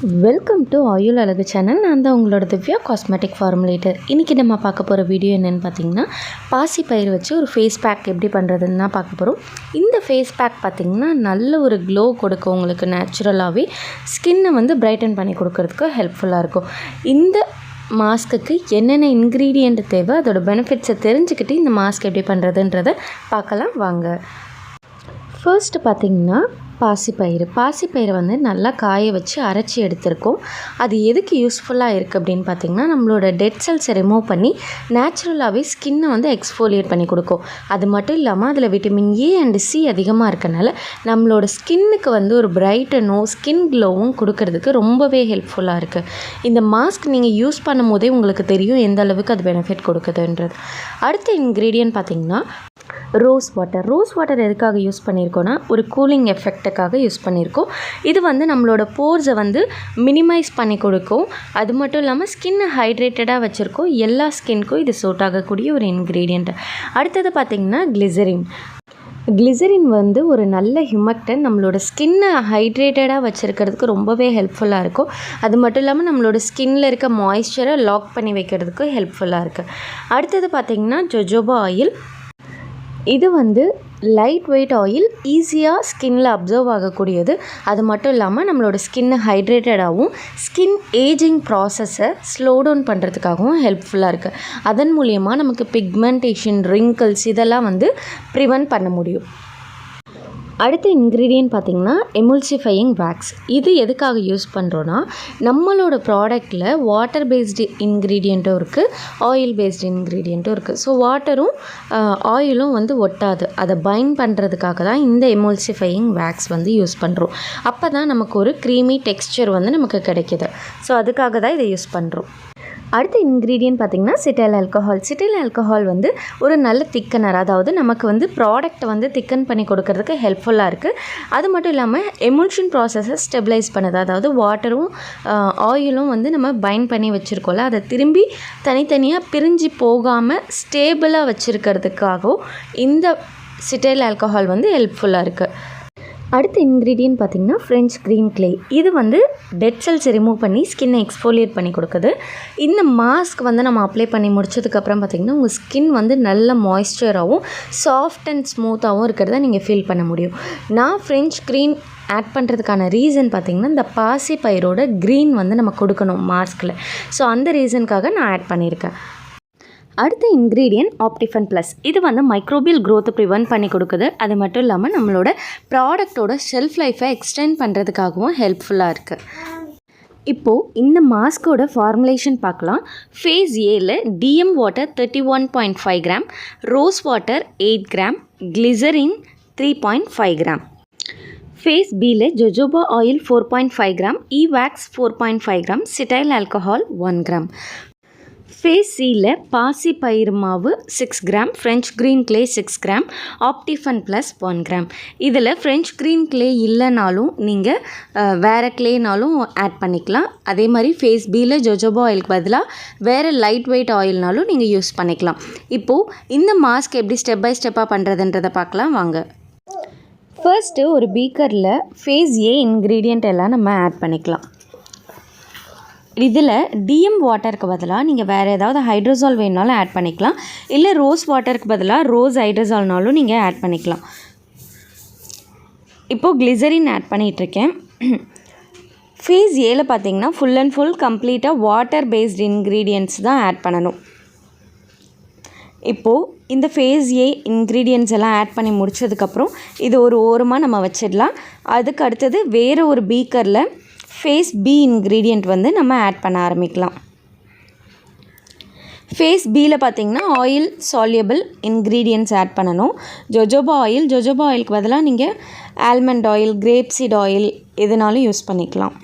Welcome to ஆயுள் அழகு channel. நான் தான் உங்களோட திவ்யா காஸ்மெட்டிக் ஃபார்முலேட்டர். இன்றைக்கி நம்ம பார்க்க போகிற வீடியோ என்னென்னு பார்த்தீங்கன்னா, பாசி பயிர் வச்சு ஒரு ஃபேஸ் பேக் எப்படி பண்ணுறதுன்னு தான் பார்க்க போகிறோம். இந்த ஃபேஸ் பேக் பார்த்திங்கன்னா நல்ல ஒரு க்ளோ கொடுக்கும். உங்களுக்கு நேச்சுரலாகவே ஸ்கின்னை வந்து பிரைட்டன் பண்ணி கொடுக்கறதுக்கு ஹெல்ப்ஃபுல்லாக இருக்கும். இந்த மாஸ்க்குக்கு என்னென்ன இன்க்ரீடியண்ட் தேவை, அதோட பெனிஃபிட்ஸை தெரிஞ்சுக்கிட்டு இந்த மாஸ்க் எப்படி பண்ணுறதுன்றதை பார்க்கலாம் வாங்க. ஃபர்ஸ்ட்டு பார்த்திங்கன்னா பாசிப்பயிறு வந்து நல்லா காய வச்சு அரைச்சி எடுத்திருக்கோம். அது எதுக்கு யூஸ்ஃபுல்லாக இருக்குது அப்படின்னு பார்த்திங்கன்னா, நம்மளோட டெட் செல்ஸை ரிமூவ் பண்ணி நேச்சுரலாகவே ஸ்கின்னை வந்து எக்ஸ்ஃபோலியேட் பண்ணி கொடுக்கும். அது மட்டும் இல்லாமல் அதில் விட்டமின் ஏ அண்ட் சி அதிகமாக இருக்கனால நம்மளோட ஸ்கின்னுக்கு வந்து ஒரு பிரைட்டனும் ஸ்கின் க்ளோவும் கொடுக்கறதுக்கு ரொம்பவே ஹெல்ப்ஃபுல்லாக இருக்குது. இந்த மாஸ்க் நீங்கள் யூஸ் பண்ணும் போதே உங்களுக்கு தெரியும் எந்த அளவுக்கு அது பெனிஃபிட் கொடுக்குதுன்றது. அடுத்த இன்க்ரீடியன்ட் பார்த்திங்கன்னா ரோஸ் வாட்டர் எதுக்காக யூஸ் பண்ணியிருக்கோன்னா, ஒரு கூலிங் எஃபெக்ட்டுக்காக யூஸ் பண்ணியிருக்கோம். இது வந்து நம்மளோட போர்ஸை வந்து மினிமைஸ் பண்ணி கொடுக்கும். அது மட்டும் இல்லாமல் ஸ்கின்னை ஹைட்ரேட்டடாக வச்சுருக்கோம். எல்லா ஸ்கின்க்கும் இது சூட் ஆகக்கூடிய ஒரு இன்க்ரீடியண்ட். அடுத்தது பார்த்திங்கன்னா கிளிசரின் வந்து ஒரு நல்ல ஹியூமக்டன். நம்மளோட ஸ்கின்னை ஹைட்ரேட்டடாக வச்சுருக்கிறதுக்கு ரொம்பவே ஹெல்ப்ஃபுல்லாக இருக்கும். அது மட்டும் இல்லாமல் நம்மளோட ஸ்கின்னில் இருக்க மாய்ஸ்சரை லாக் பண்ணி வைக்கிறதுக்கு ஹெல்ப்ஃபுல்லாக இருக்குது. அடுத்தது பார்த்திங்கன்னா ஜொஜோபா ஆயில். இது வந்து லைட் வெயிட் ஆயில், ஈஸியாக ஸ்கின்னில் அப்சர்வ் ஆகக்கூடியது. அது மட்டும் இல்லாமல் நம்மளோட ஸ்கின்னை ஹைட்ரேட்டடாகவும் ஸ்கின் ஏஜிங் ப்ராசஸை ஸ்லோ டவுன் பண்ணுறதுக்காகவும் ஹெல்ப்ஃபுல்லாக இருக்குது. அதன் மூலியமாக நமக்கு பிக்மெண்டேஷன், ரிங்கிள்ஸ் இதெல்லாம் வந்து ப்ரிவென்ட் பண்ண முடியும். அடுத்த இன்க்ரீடியன்ட் பார்த்திங்கன்னா எமுல்சிஃபையிங் வேக்ஸ். இது எதுக்காக யூஸ் பண்ணுறோன்னா, நம்மளோட ப்ராடக்டில் வாட்டர் பேஸ்டு இன்க்ரீடியண்ட்டும் இருக்குது, ஆயில் பேஸ்டு இன்க்ரீடியண்ட்டும் இருக்குது. ஸோ வாட்டரும் ஆயிலும் வந்து ஒட்டாது. அதை பைண்ட் பண்ணுறதுக்காக தான் இந்த எமுல்சிஃபையிங் வேக்ஸ் வந்து யூஸ் பண்ணுறோம். அப்போ தான் நமக்கு ஒரு க்ரீமி டெக்ஸ்சர் வந்து நமக்கு கிடைக்கிது. ஸோ அதுக்காக தான் இதை யூஸ் பண்ணுறோம். அடுத்த இன்க்ரீடியன்ட் பார்த்திங்கன்னா சிட்டைல் ஆல்கஹால் வந்து ஒரு நல்ல திக்கனர். அதாவது நமக்கு வந்து ப்ராடக்ட்டை வந்து திக்கன் பண்ணி கொடுக்கறதுக்கு ஹெல்ப்ஃபுல்லாக இருக்குது. அது மட்டும் இல்லாமல் எமுல்ஷன் ப்ராசஸை ஸ்டெபிலைஸ் பண்ணுது. அதாவது வாட்டரும் ஆயிலும் வந்து நம்ம பைண்ட் பண்ணி வச்சுருக்கோம்ல, அதை திரும்பி தனித்தனியாக பிரிஞ்சு போகாமல் ஸ்டேபிளாக வச்சுருக்கிறதுக்காகவும் இந்த சிட்டைல் ஆல்கஹால் வந்து ஹெல்ப்ஃபுல்லாக இருக்குது. அடுத்த இன்க்ரீடியன்ட் பார்த்திங்கன்னா ஃப்ரெஞ்ச் க்ரீன் க்ளே. இது வந்து டெட் செல்ஸை ரிமூவ் பண்ணி ஸ்கின்னை எக்ஸ்ஃபோலியேட் பண்ணி கொடுக்குது. இந்த மாஸ்க் வந்து நம்ம அப்ளை பண்ணி முடிச்சதுக்கப்புறம் பார்த்திங்கன்னா உங்கள் ஸ்கின் வந்து நல்ல மாய்ஸ்சராகவும் சாஃப்ட் அண்ட் ஸ்மூத்தாகவும் இருக்கிறத நீங்கள் ஃபீல் பண்ண முடியும். நான் ஃப்ரெஞ்ச் க்ரீன் ஆட் பண்ணுறதுக்கான ரீசன் பார்த்திங்கன்னா, இந்த பாசி பயிரோட க்ரீன் வந்து நம்ம கொடுக்கணும் மாஸ்கில். ஸோ அந்த ரீசனுக்காக நான் ஆட் பண்ணியிருக்கேன். அடுத்த இன்க்ரீடியன்ட் ஆப்டிஃபன் ப்ளஸ். இது வந்து மைக்ரோபியல் க்ரோத்தை ப்ரிவென்ட் பண்ணி கொடுக்குது. அது மட்டும் இல்லாமல் நம்மளோட ப்ராடக்டோட ஷெல்ஃப் லைஃப்பை எக்ஸ்டெண்ட் பண்ணுறதுக்காகவும் ஹெல்ப்ஃபுல்லாக இருக்குது. இப்போது இந்த மாஸ்கோட ஃபார்முலேஷன் பார்க்கலாம். ஃபேஸ் ஏல DM water 31.5 gram, rose water 8 gram, glycerin 3.5 gram. Phase பியில் jojoba oil 4.5 gram, wax 4.5 gram, cetyl alcohol 1 gram. Phase சியில் பாசி பயிறு மாவு 6 gram, French green clay 6 gram, optiphen plus 1 gram. இதில் ஃப்ரெஞ்ச் க்ரீன் க்ளே இல்லைனாலும் நீங்கள் வேறு க்ளேனாலும் ஆட் பண்ணிக்கலாம். அதே மாதிரி ஃபேஸ் பியில் ஜொஜோபா ஆயிலுக்கு பதிலாக வேறு லைட் வெயிட் ஆயில்னாலும் நீங்கள் யூஸ் பண்ணிக்கலாம். இப்போது இந்த மாஸ்க் எப்படி ஸ்டெப் பை ஸ்டெப்பாக பண்ணுறதுன்றதை பார்க்கலாம் வாங்க. ஃபர்ஸ்ட்டு ஒரு பீக்கரில் ஃபேஸ் ஏ இன்க்ரீடியண்ட் எல்லாம் நம்ம ஆட் பண்ணிக்கலாம். இதில் டிஎம் வாட்டருக்கு பதிலாக நீங்கள் வேறு ஏதாவது ஹைட்ரோசால் வேணுனாலும் ஆட் பண்ணிக்கலாம். இல்லை ரோஸ் வாட்டருக்கு பதிலாக ரோஸ் ஹைட்ரோசால்னாலும் நீங்கள் ஆட் பண்ணிக்கலாம். இப்போது கிளிசரின் ஆட் பண்ணிகிட்ருக்கேன். ஃபேஸ் ஏல பார்த்தீங்கன்னா ஃபுல் அண்ட் ஃபுல் கம்ப்ளீட்டாக வாட்டர் பேஸ்டு இன்க்ரீடியன்ட்ஸ் தான் ஆட் பண்ணணும். இப்போது இந்த ஃபேஸ் ஏ இன்க்ரீடியன்ட்ஸ் எல்லாம் ஆட் பண்ணி முடிச்சதுக்கப்புறம் இது ஒரு ஓரமாக நம்ம வச்சிடலாம். அதுக்கு அடுத்தது வேறு ஒரு பீக்கரில் ஃபேஸ் பி இன்க்ரீடியண்ட் வந்து நம்ம ஆட் பண்ண ஆரம்பிக்கலாம். ஃபேஸ் பியில் பார்த்திங்கன்னா ஆயில் சால்யபிள் இன்க்ரீடியன்ட்ஸ் ஆட் பண்ணணும். ஜொஜோபா ஆயிலுக்கு பதிலாக நீங்கள் almond oil, grape seed oil எதுனாலும் யூஸ் பண்ணிக்கலாம்.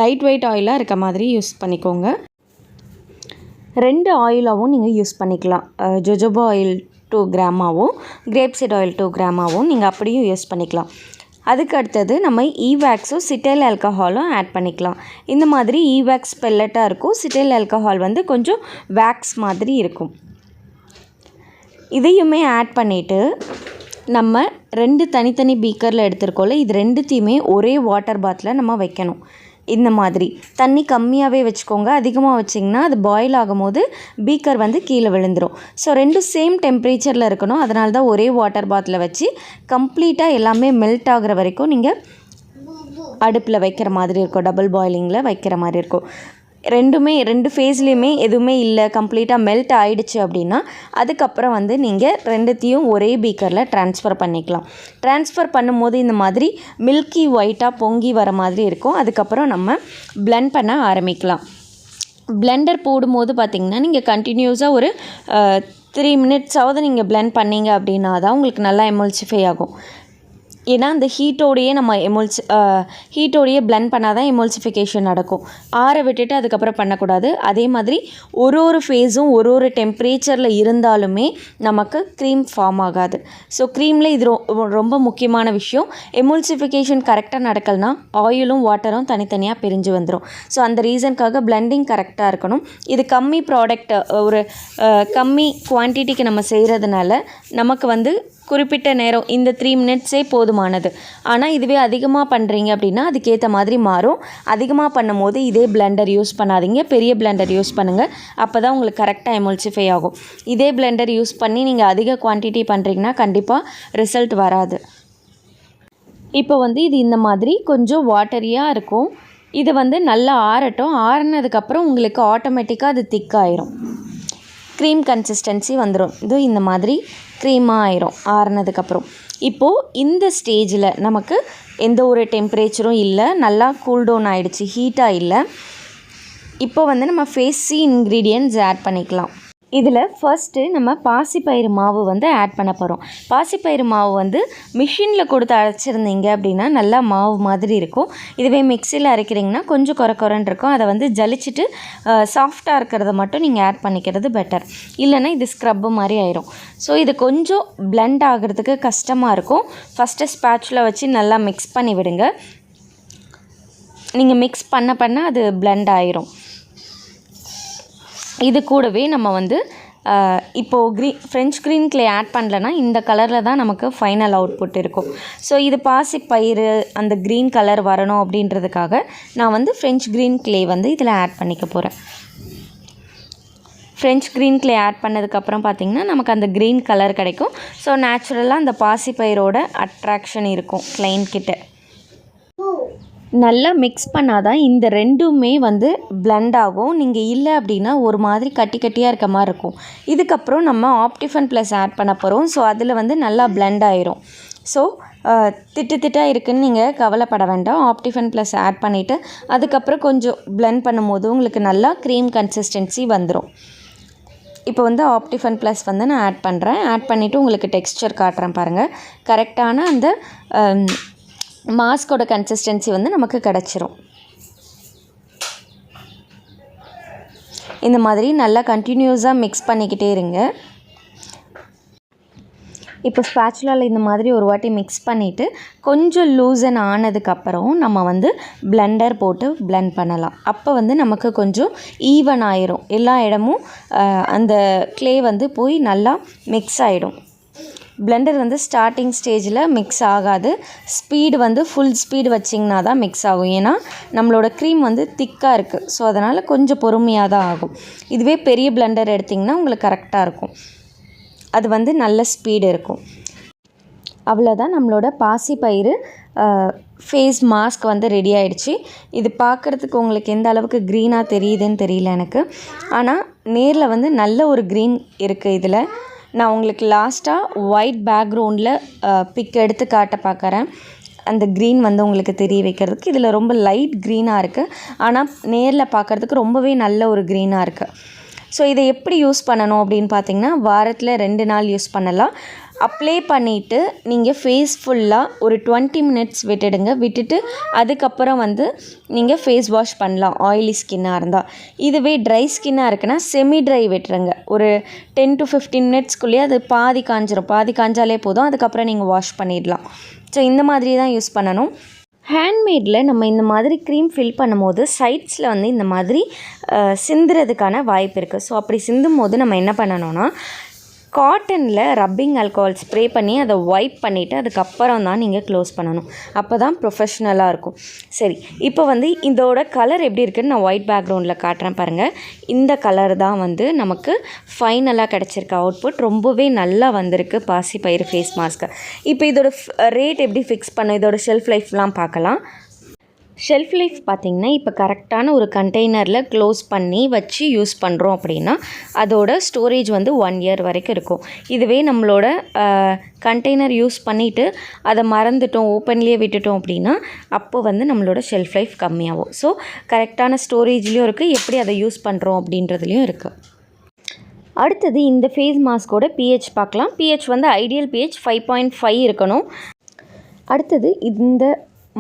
லைட் வெயிட் ஆயிலாக இருக்க மாதிரி யூஸ் பண்ணிக்கோங்க. 2 ஆயிலாகவும் நீங்கள் யூஸ் பண்ணிக்கலாம். ஜொஜோபா ஆயில் 2 கிராமாகவும் கிரேப் சீட் ஆயில் 2 கிராமாகவும் நீங்கள் அப்படியும் யூஸ் பண்ணிக்கலாம். அதுக்கு அடுத்தது நம்ம வேக்ஸும் சிட்டைல் ஆல்கஹாலும் ஆட் பண்ணிக்கலாம். இந்த மாதிரி வேக்ஸ் பெல்லட்டாக இருக்கும், சிட்டைல் ஆல்கஹால் வந்து கொஞ்சம் வேக்ஸ் மாதிரி இருக்கும். இதையுமே ஆட் பண்ணிவிட்டு நம்ம 2 தனித்தனி பீக்கரில் எடுத்துருக்கோம்ல, இது ரெண்டுத்தையுமே ஒரே வாட்டர் பாத்தில் நம்ம வைக்கணும். இந்த மாதிரி தண்ணி கம்மியாகவே வச்சுக்கோங்க. அதிகமாக வச்சிங்கன்னா அது பாயில் ஆகும்போது பீக்கர் வந்து கீழே விழுந்துடும். ஸோ ரெண்டும் சேம் டெம்பரேச்சரில் இருக்கணும். அதனால தான் ஒரே வாட்டர் பாட்டிலை வச்சு கம்ப்ளீட்டாக எல்லாமே மெல்ட் ஆகிற வரைக்கும் நீங்கள் அடுப்பில் வைக்கிற மாதிரி இருக்கும், டபுள் பாயிலிங்கில் வைக்கிற மாதிரி இருக்கும். ரெண்டு ஃபேஸ்லேயுமே எதுவுமே இல்லை, கம்ப்ளீட்டாக மெல்ட் ஆகிடுச்சு அப்படின்னா அதுக்கப்புறம் வந்து நீங்கள் ரெண்டுத்தையும் ஒரே பீக்கரில் ட்ரான்ஸ்ஃபர் பண்ணிக்கலாம். ட்ரான்ஸ்ஃபர் பண்ணும்போது இந்த மாதிரி மில்கி ஒயிட்டாக பொங்கி வர மாதிரி இருக்கும். அதுக்கப்புறம் நம்ம பிளெண்ட் பண்ண ஆரம்பிக்கலாம். பிளெண்டர் போடும்போது பார்த்திங்கன்னா நீங்கள் கண்டினியூஸாக ஒரு 3 மினிட்ஸாவது நீங்கள் பிளெண்ட் பண்ணிங்க அப்படின்னா தான் உங்களுக்கு நல்லா எமல்சிஃபை ஆகும். ஏன்னா அந்த ஹீட்டோடையே நம்ம ஹீட்டோடையே பிளெண்ட் பண்ணால் தான் எமல்சிஃபிகேஷன் நடக்கும். ஆற விட்டுட்டு அதுக்கப்புறம் பண்ணக்கூடாது. அதே மாதிரி ஒரு ஃபேஸும் ஒரு டெம்பரேச்சரில் இருந்தாலுமே நமக்கு க்ரீம் ஃபார்ம் ஆகாது. ஸோ க்ரீமில் இது ரொம்ப முக்கியமான விஷயம். எமல்சிஃபிகேஷன் கரெக்டாக நடக்கலைன்னா ஆயிலும் வாட்டரும் தனித்தனியாக பிரிஞ்சு வந்துடும். ஸோ அந்த ரீசனுக்காக பிளெண்டிங் கரெக்டாக இருக்கணும். இது கம்மி ப்ராடக்ட், ஒரு கம்மி குவான்டிட்டிக்கு நம்ம செய்கிறதுனால நமக்கு வந்து குறிப்பிட்ட நேரம் இந்த 3 மினிட்ஸே போதுமானது. ஆனால் இதுவே அதிகமாக பண்ணுறீங்க அப்படின்னா அதுக்கேற்ற மாதிரி மாறும். அதிகமாக பண்ணும் போது இதே பிளெண்டர் யூஸ் பண்ணாதீங்க, பெரிய பிளெண்டர் யூஸ் பண்ணுங்கள். அப்போ தான் உங்களுக்கு கரெக்டாக எமல்சிஃபை ஆகும். இதே பிளெண்டர் யூஸ் பண்ணி நீங்கள் அதிக குவான்டிட்டி பண்ணுறீங்கன்னா கண்டிப்பாக ரிசல்ட் வராது. இப்போ வந்து இது இந்த மாதிரி கொஞ்சம் வாட்டரியாக இருக்கும். இது வந்து நல்லா ஆறட்டும். ஆறினதுக்கப்புறம் உங்களுக்கு ஆட்டோமேட்டிக்காக அது திக்காயிரும், க்ரீம் கன்சிஸ்டன்சி வந்துடும். இது இந்த மாதிரி க்ரீமாக ஆயிரும் ஆறினதுக்கப்புறம். இப்போது இந்த ஸ்டேஜில் நமக்கு எந்த ஒரு டெம்பரேச்சரும் இல்லை, நல்லா கூல் டவுன் ஆகிடுச்சு, ஹீட்டாக இல்லை. இப்போ வந்து நம்ம ஃபேஸி இன்க்ரீடியன்ட்ஸ் ஆட் பண்ணிக்கலாம். இதில் ஃபர்ஸ்ட்டு நம்ம பாசிப்பயிறு மாவு வந்து ஆட் பண்ண போகிறோம். பாசிப்பயிறு மாவு வந்து மிஷினில் கொடுத்து அரைச்சிருந்தீங்க அப்படின்னா நல்லா மாவு மாதிரி இருக்கும். இதுவே மிக்சியில் அரைக்கிறீங்கன்னா கொஞ்சம் குறன்னு இருக்கும். அதை வந்து ஜலிச்சுட்டு சாஃப்டாக இருக்கிறத மட்டும் நீங்கள் ஆட் பண்ணிக்கிறது பெட்டர். இல்லைன்னா இது ஸ்க்ரப்பு மாதிரி ஆயிரும். ஸோ இது கொஞ்சம் பிளெண்ட் ஆகிறதுக்கு கஷ்டமாக இருக்கும். ஃபஸ்ட்டு ஸ்பேட்சுலா வச்சு நல்லா மிக்ஸ் பண்ணி விடுங்க. நீங்கள் மிக்ஸ் பண்ண அது பிளெண்ட் ஆயிரும். இது கூடவே நம்ம வந்து இப்போது ஃப்ரெஞ்ச் க்ரீன் க்ளே ஆட் பண்ணலன்னா இந்த கலரில் தான் நமக்கு ஃபைனல் அவுட்புட் இருக்கும். ஸோ இது பாசிப்பயிறு அந்த க்ரீன் கலர் வரணும் அப்படின்றதுக்காக நான் வந்து ஃப்ரெஞ்ச் க்ரீன் க்ளே வந்து இதில் ஆட் பண்ணிக்க போகிறேன். ஃப்ரெஞ்ச் க்ரீன் க்ளே ஆட் பண்ணதுக்கப்புறம் பார்த்திங்கன்னா நமக்கு அந்த க்ரீன் கலர் கிடைக்கும். ஸோ நேச்சுரலாக அந்த பாசிப்பயிரோட அட்ராக்ஷன் இருக்கும் கிளைண்ட்கிட்ட. நல்லா மிக்ஸ் பண்ணால் தான் இந்த ரெண்டுமே வந்து பிளெண்ட் ஆகும். நீங்கள் இல்லை அப்படின்னா ஒரு மாதிரி கட்டியாக இருக்க மாதிரி இருக்கும். இதுக்கப்புறம் நம்ம ஆப்டிஃபன் ப்ளஸ் ஆட் பண்ண போகிறோம். ஸோ அதில் வந்து நல்லா பிளெண்ட் ஆயிரும். ஸோ திட்டாக இருக்குதுன்னு நீங்கள் கவலைப்பட வேண்டாம். ஆப்டிஃபன் ப்ளஸ் ஆட் பண்ணிவிட்டு அதுக்கப்புறம் கொஞ்சம் பிளெண்ட் பண்ணும்போது உங்களுக்கு நல்லா க்ரீம் கன்சிஸ்டன்சி வந்துடும். இப்போ வந்து ஆப்டிஃபன் ப்ளஸ் வந்து நான் ஆட் பண்ணுறேன். ஆட் பண்ணிவிட்டு உங்களுக்கு டெக்ஸ்சர் காட்டுறேன் பாருங்கள். கரெக்டான அந்த மாஸ்கோட கன்சிஸ்டன்சி வந்து நமக்கு கிடச்சிரும். இந்த மாதிரி நல்லா கண்டினியூஸாக மிக்ஸ் பண்ணிக்கிட்டே இருங்க. இப்போ ஸ்பேச்சுலாவில் இந்த மாதிரி ஒரு வாட்டி மிக்ஸ் பண்ணிவிட்டு கொஞ்சம் லூசன் ஆனதுக்கப்புறம் நம்ம வந்து பிளெண்டர் போட்டு பிளெண்ட் பண்ணலாம். அப்போ வந்து நமக்கு கொஞ்சம் ஈவன் ஆயிரும். எல்லா இடமும் அந்த க்ளே வந்து போய் நல்லா மிக்ஸ் ஆகிடும். பிளெண்டர் வந்து ஸ்டார்டிங் ஸ்டேஜில் மிக்ஸ் ஆகாது. ஸ்பீடு வந்து ஃபுல் ஸ்பீடு வச்சிங்கன்னா தான் மிக்ஸ் ஆகும். ஏன்னா நம்மளோட க்ரீம் வந்து திக்காக இருக்குது. ஸோ அதனால் கொஞ்சம் பொறுமையாக தான் ஆகும். இதுவே பெரிய பிளெண்டர் எடுத்திங்கன்னா உங்களுக்கு கரெக்டாக இருக்கும். அது வந்து நல்ல ஸ்பீடு இருக்கும். அவ்வளோதான், நம்மளோட பாசிப்பயிறு ஃபேஸ் மாஸ்க் வந்து ரெடி ஆகிடுச்சு. இது பார்க்குறதுக்கு உங்களுக்கு எந்த அளவுக்கு க்ரீனாக தெரியுதுன்னு தெரியல எனக்கு. ஆனால் நேரில் வந்து நல்ல ஒரு க்ரீன் இருக்குது. இதில் நான் உங்களுக்கு லாஸ்ட்டாக ஒயிட் பேக்ரவுண்டில் பிக் எடுத்து காட்ட பார்க்குறேன். அந்த க்ரீன் வந்து உங்களுக்கு தெரிய வைக்கிறதுக்கு. இதில் ரொம்ப லைட் க்ரீனாக இருக்குது. ஆனால் நேரில் பார்க்குறதுக்கு ரொம்பவே நல்ல ஒரு க்ரீனாக இருக்குது. ஸோ இதை எப்படி யூஸ் பண்ணணும் அப்படின்னு பார்த்தீங்கன்னா வாரத்தில் 2 நாள் யூஸ் பண்ணலாம். அப்ளை பண்ணிவிட்டு நீங்கள் ஃபேஸ் ஃபுல்லாக ஒரு 20 மினிட்ஸ் விட்டுட்டு அதுக்கப்புறம் வந்து நீங்கள் ஃபேஸ் வாஷ் பண்ணலாம் ஆயிலி ஸ்கின்னாக இருந்தால். இதுவே ட்ரை ஸ்கின்னாக இருக்குன்னா செமி ட்ரை விட்டுருங்க. ஒரு 10 to 15 மினிட்ஸ்க்குள்ளேயே அது பாதி காஞ்சாலே போதும். அதுக்கப்புறம் நீங்கள் வாஷ் பண்ணிடலாம். ஸோ இந்த மாதிரி தான் யூஸ் பண்ணணும். ஹேண்ட்மேடில் நம்ம இந்த மாதிரி க்ரீம் ஃபில் பண்ணும்போது சைட்ஸில் வந்து இந்த மாதிரி சிந்துறதுக்கான வாய்ப்பு இருக்குது. ஸோ அப்படி சிந்தும் போது நம்ம என்ன பண்ணணும்னா காட்டனில் ரப்பிங் ஆல்கஹால் ஸ்ப்ரே பண்ணி அதை வைப் பண்ணிவிட்டு அதுக்கப்புறம் தான் நீங்கள் க்ளோஸ் பண்ணணும். அப்போ தான் ப்ரொஃபஷ்னலாக இருக்கும். சரி, இப்போ வந்து இதோட கலர் எப்படி இருக்குதுன்னு நான் ஒயிட் பேக்ரவுண்டில் காட்டுறேன் பாருங்கள். இந்த கலர் தான் வந்து நமக்கு ஃபைனலாக கிடச்சிருக்க அவுட்புட். ரொம்பவே நல்லா வந்திருக்கு பாசிப்பயிறு ஃபேஸ் மாஸ்க்கு. இப்போ இதோட ரேட் எப்படி ஃபிக்ஸ் பண்ண, இதோட ஷெல்ஃப் லைஃப்லாம் பார்க்கலாம். ஷெல்ஃப் லைஃப் பார்த்திங்கன்னா இப்போ கரெக்டான ஒரு கண்டெய்னரில் க்ளோஸ் பண்ணி வச்சு யூஸ் பண்ணுறோம் அப்படின்னா அதோட ஸ்டோரேஜ் வந்து 1 இயர் வரைக்கும் இருக்கும். இதுவே நம்மளோட கண்டெய்னர் யூஸ் பண்ணிவிட்டு அதை மறந்துட்டோம், ஓப்பன்லேயே விட்டுட்டோம் அப்படின்னா அப்போ வந்து நம்மளோட ஷெல்ஃப் லைஃப் கம்மியாகும். ஸோ கரெக்டான ஸ்டோரேஜ்லேயும் இருக்குது, எப்படி அதை யூஸ் பண்ணுறோம் அப்படின்றதுலையும் இருக்குது. அடுத்தது இந்த ஃபேஸ் மாஸ்கோட pH பார்க்கலாம். pH வந்து ஐடியல் pH 5.5 இருக்கணும். அடுத்தது இந்த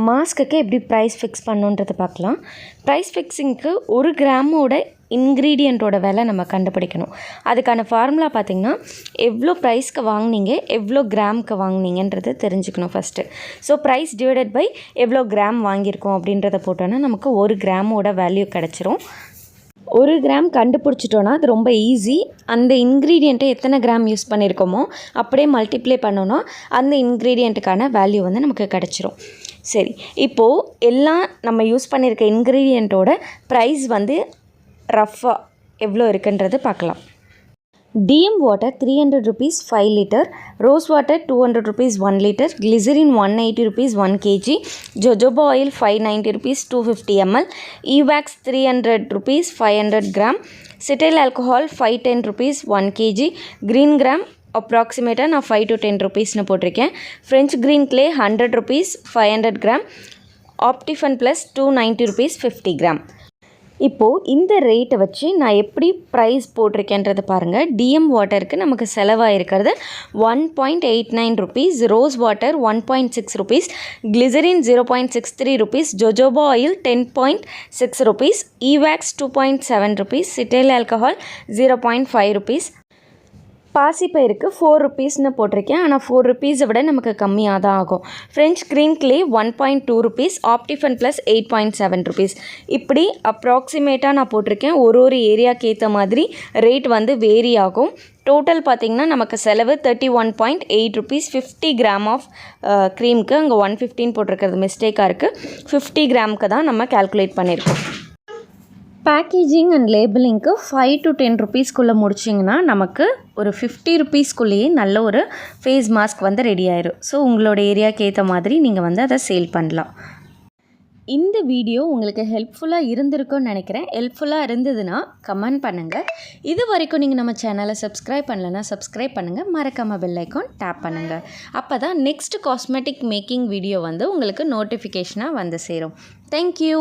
மாஸ்க்குக்கு எப்படி ப்ரைஸ் ஃபிக்ஸ் பண்ணுன்றது பார்க்கலாம். ப்ரைஸ் ஃபிக்ஸிங்க்கு 1 கிராமோட இன்க்ரீடியண்ட்டோட விலை நம்ம கண்டுபிடிக்கணும். அதுக்கான ஃபார்முலா பார்த்திங்கன்னா எவ்வளோ ப்ரைஸ்க்கு வாங்கினீங்க, எவ்வளோ கிராமுக்கு வாங்கினீங்கன்றது தெரிஞ்சுக்கணும் first. So price divided by எவ்வளோ கிராம் வாங்கியிருக்கோம் அப்படின்றத போட்டோன்னா நமக்கு 1 கிராமோட வேல்யூ கிடச்சிரும். 1 கிராம் கண்டுபிடிச்சிட்டோன்னா அது ரொம்ப ஈஸி. அந்த இன்க்ரீடியண்ட்டை எத்தனை கிராம் யூஸ் பண்ணியிருக்கோமோ அப்படியே மல்டிப்ளை பண்ணோன்னா அந்த இன்க்ரீடியண்ட்டுக்கான வேல்யூ வந்து நமக்கு கிடச்சிரும். சரி, இப்போது எல்லாம் நம்ம யூஸ் பண்ணியிருக்க இன்க்ரீடியண்ட்டோட ப்ரைஸ் வந்து ரஃப்பாக எவ்வளோ இருக்குன்றது பார்க்கலாம். DM water 300 rupees 5 liter, rose water 200 rupees 1 liter, glycerin 180 rupees 1 kg, jojoba oil 590 rupees 250 ml, evax 300 rupees 500 gram, cetyl alcohol 510 rupees 1 kg, green gram அப்ராக்சிமேட்டாக நான் 5 to 10 rupeesனு போட்டிருக்கேன். French green clay 100 rupees 500 gram, optiphen plus 290 rupees 50 gram. இப்போது இந்த ரேட்டை வச்சு நான் எப்படி ப்ரைஸ் போட்டிருக்கேன்றது பாருங்கள். DM வாட்டருக்கு நமக்கு செலவாயிருக்கிறது 1.89 rupees, rose water 1.6 rupees, glycerin 0.63 rupees, jojoba oil 10.6 rupees, evax 2.7 rupees, cetyl alcohol 0.5 rupees. பாசிப்பயிருக்கு 4 rupeesனு போட்டிருக்கேன். ஆனால் 4 rupeesஐ விட நமக்கு கம்மியாக தான் ஆகும். French green clay 1.2 rupees, optiphen plus 8.7 rupees. இப்படி அப்ராக்சிமேட்டாக நான் போட்டிருக்கேன். ஒரு ஏரியாவுக்கு ஏற்ற மாதிரி ரேட் வந்து வேரி ஆகும். டோட்டல் பார்த்திங்கன்னா நமக்கு செலவு 31.8 rupees. 50 கிராம் ஆஃப் க்ரீமுக்கு அங்கே 115 போட்டிருக்கிறது மிஸ்டேக்காக இருக்குது. 50 கிராமுக்கு தான் நம்ம கால்குலேட் பண்ணியிருக்கோம். பேக்கேஜிங் அண்ட் லேபிளிங்க்கு 5 to 10 rupeesக்குள்ளே முடிச்சிங்கன்னா நமக்கு ஒரு 50 rupeesக்குள்ளேயே நல்ல ஒரு ஃபேஸ் மாஸ்க் வந்து ரெடி ஆயிரும். ஸோ உங்களோட ஏரியாவுக்கு ஏற்ற மாதிரி நீங்கள் வந்து அதை சேல் பண்ணலாம். இந்த வீடியோ உங்களுக்கு ஹெல்ப்ஃபுல்லாக இருந்திருக்கும்னு நினைக்கிறேன். ஹெல்ப்ஃபுல்லாக இருந்ததுன்னா கமெண்ட் பண்ணுங்கள். இது வரைக்கும் நீங்கள் நம்ம சேனலை சப்ஸ்கிரைப் பண்ணலைன்னா சப்ஸ்கிரைப் பண்ணுங்கள். மறக்காமல் பெல் ஐக்கான் டேப் பண்ணுங்கள். அப்போ தான் நெக்ஸ்ட் காஸ்மெட்டிக் மேக்கிங் வீடியோ வந்து உங்களுக்கு நோட்டிஃபிகேஷனாக வந்து சேரும். தேங்க்யூ.